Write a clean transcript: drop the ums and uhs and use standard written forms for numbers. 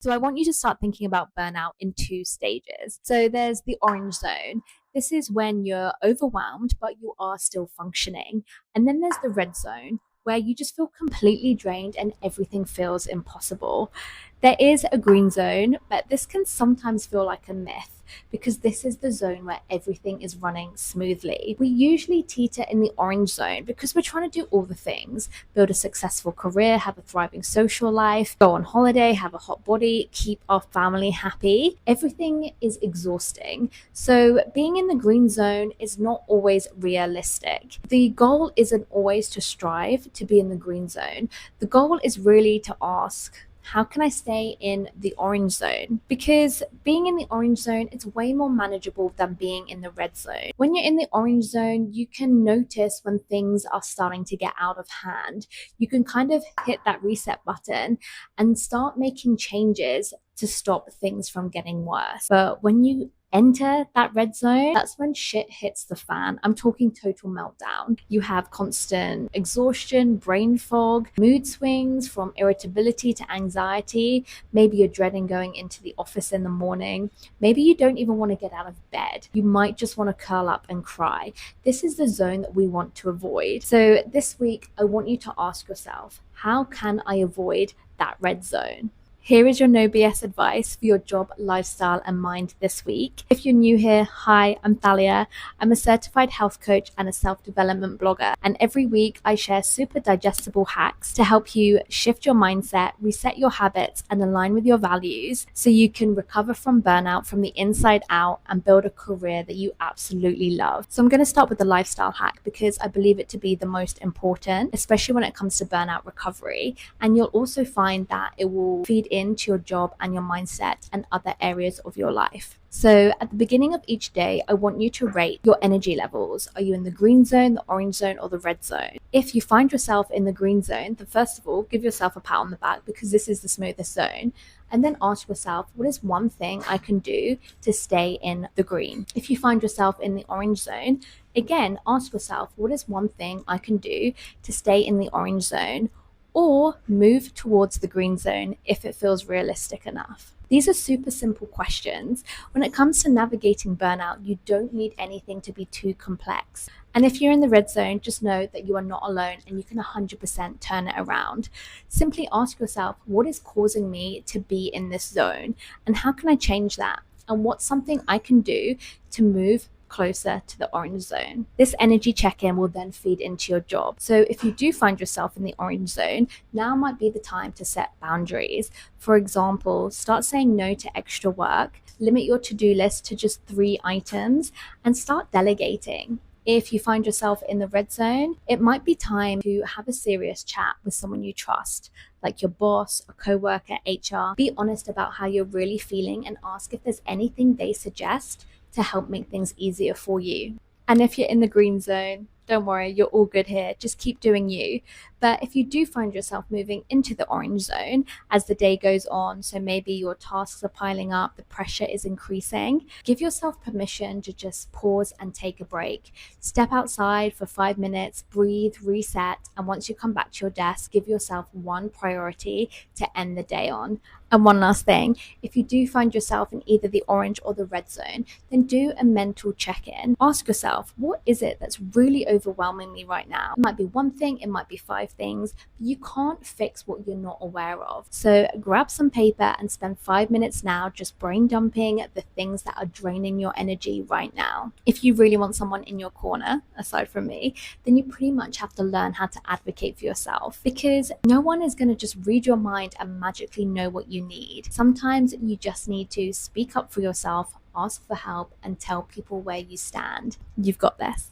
So I want you to start thinking about burnout in two stages. So there's the orange zone. This is when you're overwhelmed, but you are still functioning. And then there's the red zone, where you just feel completely drained and everything feels impossible. There is a green zone, but this can sometimes feel like a myth because this is the zone where everything is running smoothly. We usually teeter in the orange zone because we're trying to do all the things: build a successful career, have a thriving social life, go on holiday, have a hot body, keep our family happy. Everything is exhausting. So being in the green zone is not always realistic. The goal isn't always to strive to be in the green zone. The goal is really to ask, how can I stay in the orange zone? Because being in the orange zone, it's way more manageable than being in the red zone. When you're in the orange zone, you can notice when things are starting to get out of hand. You can kind of hit that reset button and start making changes to stop things from getting worse. But when you enter that red zone, that's when shit hits the fan. I'm talking total meltdown. You have constant exhaustion, brain fog, mood swings from irritability to anxiety. Maybe you're dreading going into the office in the morning. Maybe you don't even want to get out of bed. You might just want to curl up and cry. This is the zone that we want to avoid. So this week, I want you to ask yourself, how can I avoid that red zone? Here is your no BS advice for your job, lifestyle, and mind this week. If you're new here, hi, I'm Thalia. I'm a certified health coach and a self-development blogger. And every week I share super digestible hacks to help you shift your mindset, reset your habits, and align with your values so you can recover from burnout from the inside out and build a career that you absolutely love. So I'm going to start with the lifestyle hack because I believe it to be the most important, especially when it comes to burnout recovery. And you'll also find that it will feed into your job and your mindset and other areas of your life. So at the beginning of each day, I want you to rate your energy levels. Are you in the green zone, the orange zone, or the red zone? If you find yourself in the green zone, then first of all, give yourself a pat on the back because this is the smoothest zone. And then ask yourself, what is one thing I can do to stay in the green? If you find yourself in the orange zone, again, ask yourself, what is one thing I can do to stay in the orange zone? Or move towards the green zone if it feels realistic enough. These are super simple questions. When it comes to navigating burnout, you don't need anything to be too complex. And if you're in the red zone, just know that you are not alone and you can 100% turn it around. Simply ask yourself, what is causing me to be in this zone? And how can I change that? And what's something I can do to move closer to the orange zone? This energy check-in will then feed into your job. So if you do find yourself in the orange zone, now might be the time to set boundaries. For example, start saying no to extra work, limit your to-do list to just 3 items, and start delegating. If you find yourself in the red zone, it might be time to have a serious chat with someone you trust, like your boss, a coworker, HR. Be honest about how you're really feeling and ask if there's anything they suggest to help make things easier for you. And if you're in the green zone, don't worry, you're all good here. Just keep doing you. But if you do find yourself moving into the orange zone as the day goes on, so maybe your tasks are piling up, the pressure is increasing, give yourself permission to just pause and take a break. Step outside for 5 minutes, breathe, reset, and once you come back to your desk, give yourself one priority to end the day on. And one last thing, if you do find yourself in either the orange or the red zone, then do a mental check-in. Ask yourself, what is it that's really overwhelming me right now? It might be one thing, it might be 5 things. You can't fix what you're not aware of. So grab some paper and spend 5 minutes now just brain dumping the things that are draining your energy right now. If you really want someone in your corner, aside from me, then you pretty much have to learn how to advocate for yourself, because no one is going to just read your mind and magically know what you need. Sometimes you just need to speak up for yourself, ask for help, and tell people where you stand. You've got this.